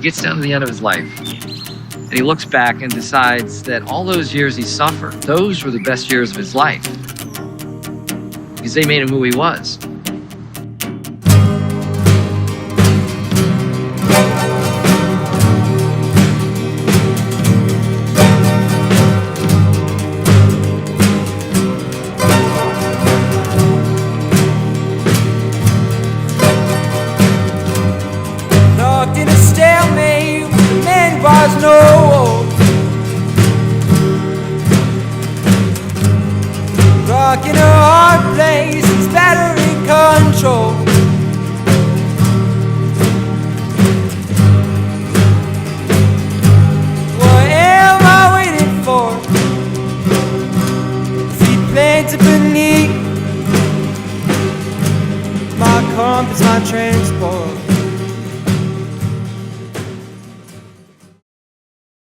gets down to the end of his life, and he looks back and decides that all those years he suffered, those were the best years of his life, because they made him who he was. Rock in a hard place, it's battery control. What am I waiting for? Seaplanes are beneath my compass, my transport.